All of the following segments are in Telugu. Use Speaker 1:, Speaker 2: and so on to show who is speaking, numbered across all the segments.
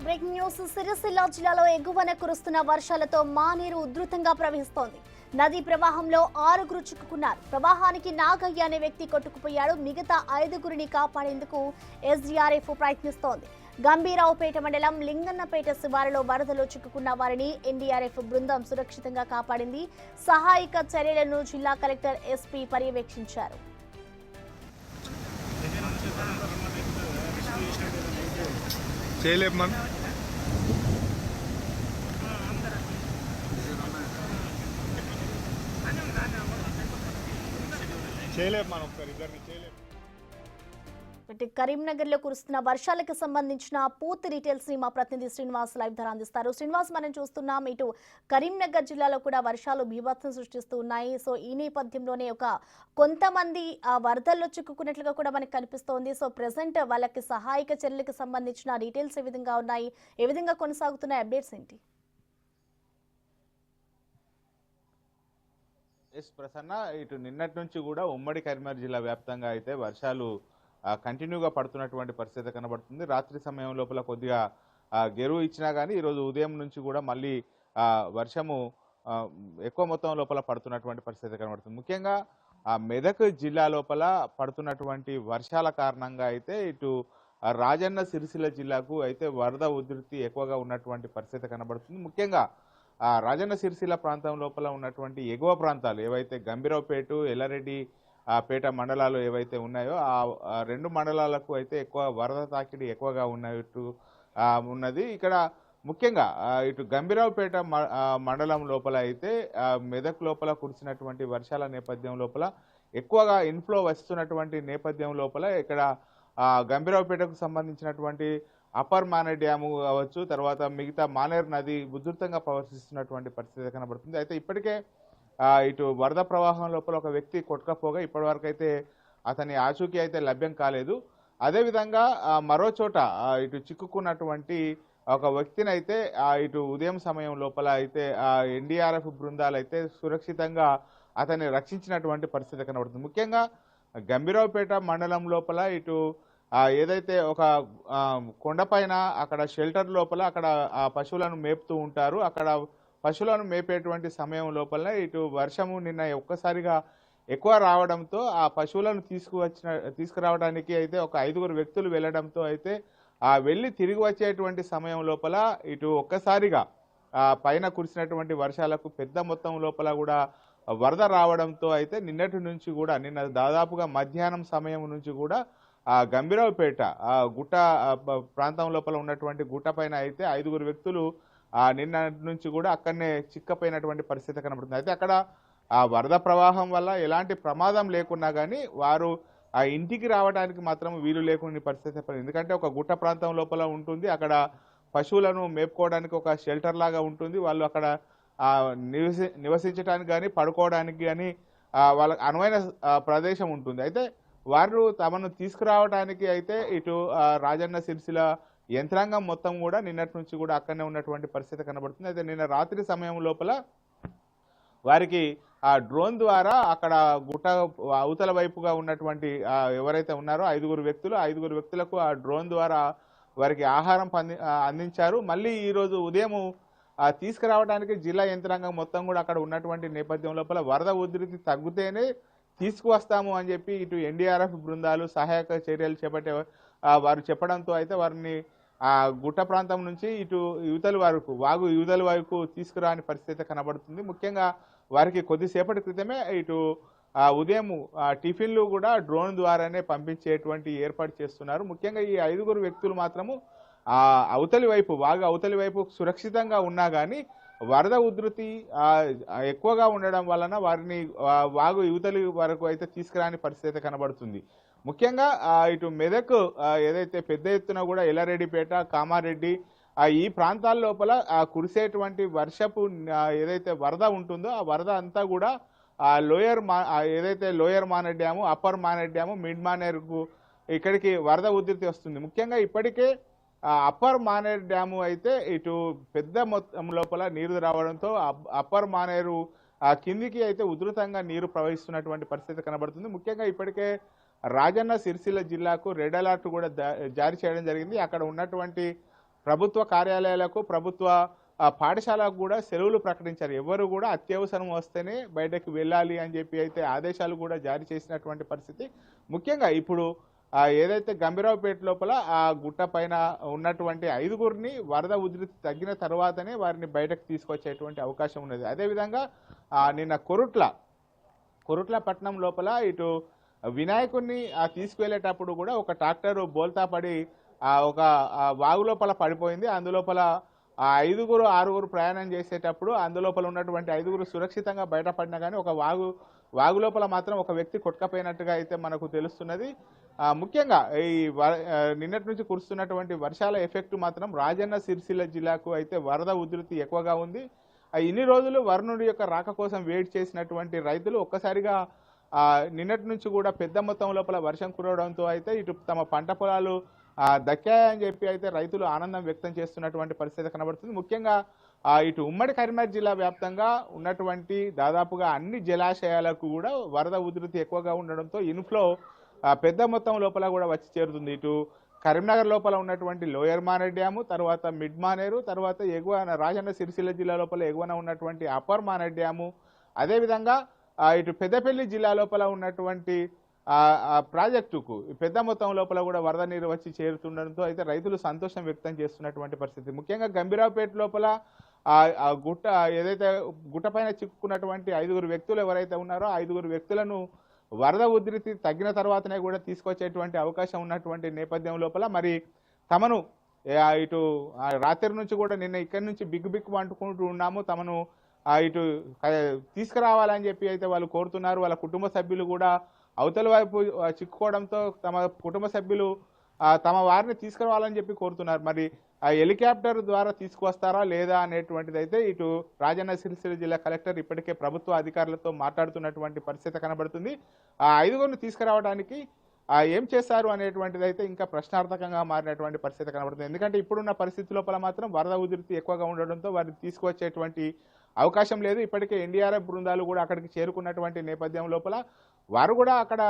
Speaker 1: బ్రేకింగ్ న్యూస్ సిరిసిల్ల జిల్లాలో ఎగువన కురుస్తున్న వర్షాలతో మానేరు ఉధృతంగా ప్రవహిస్తోంది. నదీ ప్రవాహంలో 6గురు చిక్కుకున్నారు. ప్రవాహానికి నాగయ్య అనే వ్యక్తి కొట్టుకుపోయాడు. మిగతా 5గురిని కాపాడేందుకు ఎస్డీఆర్ఎఫ్ ప్రయత్నిస్తోంది. గంభీరావుపేట మండలం లింగన్నపేట శివారులో వరదలో చిక్కుకున్న వారిని ఎన్డీఆర్ఎఫ్ బృందం సురక్షితంగా కాపాడింది. సహాయక చర్యలను జిల్లా కలెక్టర్ ఎస్పీ పర్యవేక్షించారు. కరీంనగర్ లో కురుస్తున్న వర్షాలకు సంబంధించిన పూర్తి డీటెయిల్స్ ని మా ప్రతినిధి శ్రీనివాస్ లైవ్ ధర అందిస్తారు. శ్రీనివాస్, మనం చూస్తున్నాం ఇటు కరీంనగర్ జిల్లాలో కూడా వర్షాలు బీభత్సం సృష్టిస్తూ ఉన్నాయి. సో ఈ నేపథ్యంలోనే కొంతమంది వరదల్లో చిక్కుకున్నట్లుగా కూడా మనకు కనిపిస్తోంది. సో ప్రెసెంట్ వాళ్ళకి సహాయక చర్యలకు సంబంధించిన డీటెయిల్స్ ఏ విధంగా ఉన్నాయి, ఏ విధంగా కొనసాగుతున్నాయి, అప్డేట్స్ ఏంటి?
Speaker 2: ప్రసన్న, ఇటు నిన్నటి నుంచి కూడా ఉమ్మడి కరీంనగర్ జిల్లా వ్యాప్తంగా అయితే వర్షాలు కంటిన్యూగా పడుతున్నటువంటి పరిస్థితి కనబడుతుంది. రాత్రి సమయం లోపల కొద్దిగా గెరువు ఇచ్చినా కానీ ఈరోజు ఉదయం నుంచి కూడా మళ్ళీ వర్షము ఎక్కువ మొత్తం లోపల పడుతున్నటువంటి పరిస్థితి కనబడుతుంది. ముఖ్యంగా మెదక్ జిల్లా లోపల పడుతున్నటువంటి వర్షాల కారణంగా అయితే ఇటు రాజన్న సిరిసిల్ల జిల్లాకు అయితే వరద ఉధృతి ఎక్కువగా ఉన్నటువంటి పరిస్థితి కనబడుతుంది. ముఖ్యంగా రాజన్న సిరిసిల్ల ప్రాంతం లోపల ఉన్నటువంటి ఎగువ ప్రాంతాలు ఏవైతే గంభీరావుపేట, ఎల్లారెడ్డి పేట మండలాలు ఏవైతే ఉన్నాయో ఆ రెండు మండలాలకు అయితే ఎక్కువ వరద తాకిడి ఎక్కువగా ఉన్నది. ఇక్కడ ముఖ్యంగా ఇటు గంభీరావుపేట మండలం లోపల అయితే మెదక్ లోపల కురిసినటువంటి వర్షాల నేపథ్యం లోపల ఎక్కువగా ఇన్ఫ్లో వస్తున్నటువంటి నేపథ్యం లోపల ఇక్కడ గంభీరావుపేటకు సంబంధించినటువంటి అప్పర్ మానేర్ డ్యాము కావచ్చు, తర్వాత మిగతా మానేర్ నది ఉధృతంగా ప్రవర్తిస్తున్నటువంటి పరిస్థితి కనబడుతుంది. అయితే ఇప్పటికే ఇటు వరద ప్రవాహం లోపల ఒక వ్యక్తి కొట్టుకపోగా ఇప్పటి వరకు అయితే అతని ఆచూకీ అయితే లభ్యం కాలేదు. అదేవిధంగా మరో చోట ఇటు చిక్కుకున్నటువంటి ఒక వ్యక్తిని అయితే ఇటు ఉదయం సమయం లోపల అయితే ఎన్డీఆర్ఎఫ్ బృందాలు అయితే సురక్షితంగా అతన్ని రక్షించినటువంటి పరిస్థితి కనబడుతుంది. ముఖ్యంగా గంభీరావుపేట మండలం లోపల ఇటు ఏదైతే ఒక కొండపైన అక్కడ షెల్టర్ లోపల అక్కడ పశువులను మేపుతూ ఉంటారు. అక్కడ పశువులను మేపేటువంటి సమయం లోపల ఇటు వర్షము నిన్న ఒక్కసారిగా ఎక్కువ రావడంతో ఆ పశువులను తీసుకురావడానికి అయితే ఒక 5గురు వ్యక్తులు వెళ్ళడంతో అయితే వెళ్ళి తిరిగి వచ్చేటువంటి సమయం లోపల ఇటు ఒక్కసారిగా పైన కురిసినటువంటి వర్షాలకు పెద్ద మొత్తం లోపల కూడా వరద రావడంతో అయితే నిన్నటి నుంచి కూడా నిన్న దాదాపుగా మధ్యాహ్నం సమయం నుంచి కూడా గంభీరావుపేట గుట్ట ప్రాంతం లోపల ఉన్నటువంటి గుట్ట పైన అయితే 5గురు వ్యక్తులు నిన్న నుంచి కూడా అక్కడనే చిక్కపోయినటువంటి పరిస్థితి కనబడుతుంది. అయితే అక్కడ వరద ప్రవాహం వల్ల ఎలాంటి ప్రమాదం లేకున్నా కానీ వారు ఆ ఇంటికి రావడానికి మాత్రం వీలు లేకుండా పరిస్థితి. ఎందుకంటే ఒక గుట్ట ప్రాంతం లోపల ఉంటుంది, అక్కడ పశువులను మేపుకోవడానికి ఒక షెల్టర్ లాగా ఉంటుంది. వాళ్ళు అక్కడ నివసించడానికి కానీ పడుకోవడానికి కానీ వాళ్ళకి అనువైన ప్రదేశం ఉంటుంది. అయితే వారు తమను తీసుకురావడానికి అయితే ఇటు రాజన్న సిరిసిల్ల యంత్రాంగం మొత్తం కూడా నిన్నటి నుంచి కూడా అక్కడనే ఉన్నటువంటి పరిస్థితి కనబడుతుంది. అయితే నిన్న రాత్రి సమయం లోపల వారికి ఆ డ్రోన్ ద్వారా అక్కడ గుట్ట అవతల వైపుగా ఉన్నటువంటి ఎవరైతే ఉన్నారో 5గురు వ్యక్తులకు ఆ డ్రోన్ ద్వారా వారికి ఆహారం అందించారు. మళ్ళీ ఈరోజు ఉదయం తీసుకురావడానికి జిల్లా యంత్రాంగం మొత్తం కూడా అక్కడ ఉన్నటువంటి నేపథ్యం లోపల వరద ఉధృతి తగ్గితేనే తీసుకువస్తాము అని చెప్పి ఇటు ఎన్డీఆర్ఎఫ్ బృందాలు సహాయక చర్యలు చేపట్టే వారు చెప్పడంతో అయితే వారిని గుట్ట ప్రాంతం నుంచి ఇటు వాగు యువతల వరకు తీసుకురాని పరిస్థితి కనబడుతుంది. ముఖ్యంగా వారికి కొద్దిసేపటి క్రితమే ఇటు ఉదయం టిఫిన్లు కూడా డ్రోన్ ద్వారానే పంపించేటువంటి ఏర్పాటు చేస్తున్నారు. ముఖ్యంగా ఈ 5గురు వ్యక్తులు మాత్రము వాగు అవతలి వైపు సురక్షితంగా ఉన్నా కానీ వరద ఉధృతి ఎక్కువగా ఉండడం వలన వారిని వాగు యువతలి వరకు అయితే తీసుకురాని పరిస్థితి కనబడుతుంది. ముఖ్యంగా ఇటు మెదక్ ఏదైతే పెద్ద ఎత్తున కూడా ఎల్లారెడ్డిపేట, కామారెడ్డి ఈ ప్రాంతాల లోపల కురిసేటువంటి వర్షపు ఏదైతే వరద ఉంటుందో ఆ వరద అంతా కూడా ఏదైతే lower Maner dam, upper Maner dam, mid మానేర్కు ఇక్కడికి వరద ఉధృతి వస్తుంది. ముఖ్యంగా ఇప్పటికే అప్పర్ మానేర్ డ్యాము అయితే ఇటు పెద్ద మొత్తం లోపల నీరు రావడంతో అప్పర్ మానేరు కిందికి అయితే ఉధృతంగా నీరు ప్రవహిస్తున్నటువంటి పరిస్థితి కనబడుతుంది. ముఖ్యంగా ఇప్పటికే రాజన్న సిరిసిల్ల జిల్లాకు రెడ్ అలర్ట్ కూడా జారీ చేయడం జరిగింది. అక్కడ ఉన్నటువంటి ప్రభుత్వ కార్యాలయాలకు, ప్రభుత్వ పాఠశాలకు కూడా సెలవులు ప్రకటించారు. ఎవరు కూడా అత్యవసరం వస్తేనే బయటకు వెళ్ళాలి అని చెప్పి అయితే ఆదేశాలు కూడా జారీ చేసినటువంటి పరిస్థితి. ముఖ్యంగా ఇప్పుడు ఏదైతే గంభీరావుపేట లోపల ఆ గుట్ట పైన ఉన్నటువంటి 5గురిని వరద ఉధృతి తగ్గిన తర్వాతనే వారిని బయటకు తీసుకొచ్చేటువంటి అవకాశం ఉన్నది. అదేవిధంగా నిన్న కొరుట్ల పట్టణం లోపల ఇటు వినాయకుడిని తీసుకువెళ్ళేటప్పుడు కూడా ఒక ట్రాక్టర్ బోల్తా పడి ఒక వాగు లోపల పడిపోయింది. అందులోపల 6గురు ప్రయాణం చేసేటప్పుడు అందులోపల ఉన్నటువంటి 5గురు సురక్షితంగా బయటపడినా కానీ ఒక వాగు లోపల మాత్రం ఒక వ్యక్తి కొట్టుకపోయినట్టుగా అయితే మనకు తెలుస్తున్నది. ముఖ్యంగా ఈ నిన్నటి నుంచి కురుస్తున్నటువంటి వర్షాల ఎఫెక్ట్ మాత్రం రాజన్న సిరిసిల్ల జిల్లాకు అయితే వరద ఉధృతి ఎక్కువగా ఉంది. ఇన్ని రోజులు వరుణుడి యొక్క రాక కోసం వెయిట్ చేసినటువంటి రైతులు ఒక్కసారిగా నిన్నటి నుంచి కూడా పెద్ద మొత్తం లోపల వర్షం కురవడంతో అయితే ఇటు తమ పంట పొలాలు దక్కాయని చెప్పి అయితే రైతులు ఆనందం వ్యక్తం చేస్తున్నటువంటి పరిస్థితి కనబడుతుంది. ముఖ్యంగా ఇటు ఉమ్మడి కరీంనగర్ జిల్లా వ్యాప్తంగా ఉన్నటువంటి దాదాపుగా అన్ని జలాశయాలకు కూడా వరద ఉధృతి ఎక్కువగా ఉండడంతో ఇన్ఫ్లో పెద్ద మొత్తం లోపల కూడా వచ్చి చేరుతుంది. ఇటు కరీంనగర్ లోపల ఉన్నటువంటి లోయర్ మానేర్ డ్యాము, తర్వాత మిడ్ మానేరు, తర్వాత ఎగువ రాజన్న సిరిసిల్ల జిల్లా లోపల ఎగువన ఉన్నటువంటి అప్పర్ మానేర్ డ్యాము, అదేవిధంగా ఇటు పెద్దపల్లి జిల్లా లోపల ఉన్నటువంటి ప్రాజెక్టుకు పెద్ద మొత్తం లోపల కూడా వరద నీరు వచ్చి చేరుతుండడంతో అయితే రైతులు సంతోషం వ్యక్తం చేస్తున్నటువంటి పరిస్థితి. ముఖ్యంగా గంభీరావుపేట లోపల ఏదైతే గుట్ట పైన చిక్కుకున్నటువంటి 5గురు వ్యక్తులు ఎవరైతే ఉన్నారో 5గురు వ్యక్తులను వరద ఉధృతి తగ్గిన తర్వాతనే కూడా తీసుకొచ్చేటువంటి అవకాశం ఉన్నటువంటి నేపథ్యం లోపల మరి తమను ఇటు రాత్రి నుంచి కూడా నిన్న ఇక్కడి నుంచి బిగ్గు అంటుకుంటూ ఉన్నాము, తమను ఇటు తీసుకురావాలని చెప్పి అయితే వాళ్ళు కోరుతున్నారు. వాళ్ళ కుటుంబ సభ్యులు కూడా అవతల వైపు చిక్కుకోవడంతో తమ కుటుంబ సభ్యులు తమ వారిని తీసుకురావాలని చెప్పి కోరుతున్నారు. మరి హెలికాప్టర్ ద్వారా తీసుకువస్తారా లేదా అనేటువంటిది అయితే ఇటు రాజన్న సిరిసిల్ల జిల్లా కలెక్టర్ ఇప్పటికే ప్రభుత్వ అధికారులతో మాట్లాడుతున్నటువంటి పరిస్థితి కనబడుతుంది. 5గురిని తీసుకురావడానికి ఏం చేశారు అనేటువంటిది అయితే ఇంకా ప్రశ్నార్థకంగా మారినటువంటి పరిస్థితి కనబడుతుంది. ఎందుకంటే ఇప్పుడున్న పరిస్థితి లోపల మాత్రం వరద ఉధృతి ఎక్కువగా ఉండడంతో వారిని తీసుకువచ్చేటువంటి అవకాశం లేదు. ఇప్పటికే ఎన్డీఆర్ఎఫ్ బృందాలు కూడా అక్కడికి చేరుకున్నటువంటి నేపథ్యం లోపల వారు కూడా అక్కడ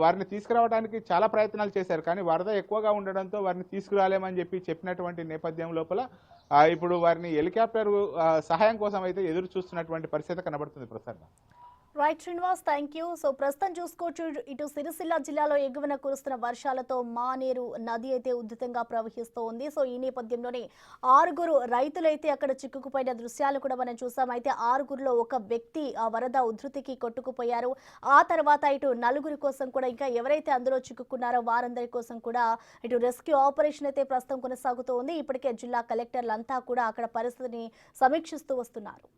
Speaker 2: వారిని తీసుకురావడానికి చాలా ప్రయత్నాలు చేశారు. కానీ వరద ఎక్కువగా ఉండడంతో వారిని తీసుకురాలేమని చెప్పినటువంటి నేపథ్యం లోపల ఇప్పుడు వారిని హెలికాప్టర్ సహాయం కోసం అయితే ఎదురు చూస్తున్నటువంటి పరిస్థితి కనబడుతుంది. Prasad
Speaker 1: right Srinivas, thank you. So ప్రస్తుతం చూసుకోవచ్చు ఇటు సిరిసిల్ల జిల్లాలో ఎగువన కురుస్తున్న వర్షాలతో మానేరు నది అయితే ఉధృతంగా ప్రవహిస్తూ ఉంది. సో ఈ నేపథ్యంలోనే 6గురు రైతులైతే అక్కడ చిక్కుకుపోయిన దృశ్యాలు కూడా మనం చూసాం. అయితే 6గురులో ఒక వ్యక్తి ఆ వరద ఉధృతికి కొట్టుకుపోయారు. ఆ తర్వాత ఇటు 4గురి కోసం కూడా ఇంకా ఎవరైతే అందులో చిక్కుకున్నారో వారందరి కోసం కూడా ఇటు రెస్క్యూ ఆపరేషన్ అయితే ప్రస్తుతం కొనసాగుతూ ఉంది. ఇప్పటికే జిల్లా కలెక్టర్లంతా కూడా అక్కడ పరిస్థితిని సమీక్షిస్తూ వస్తున్నారు.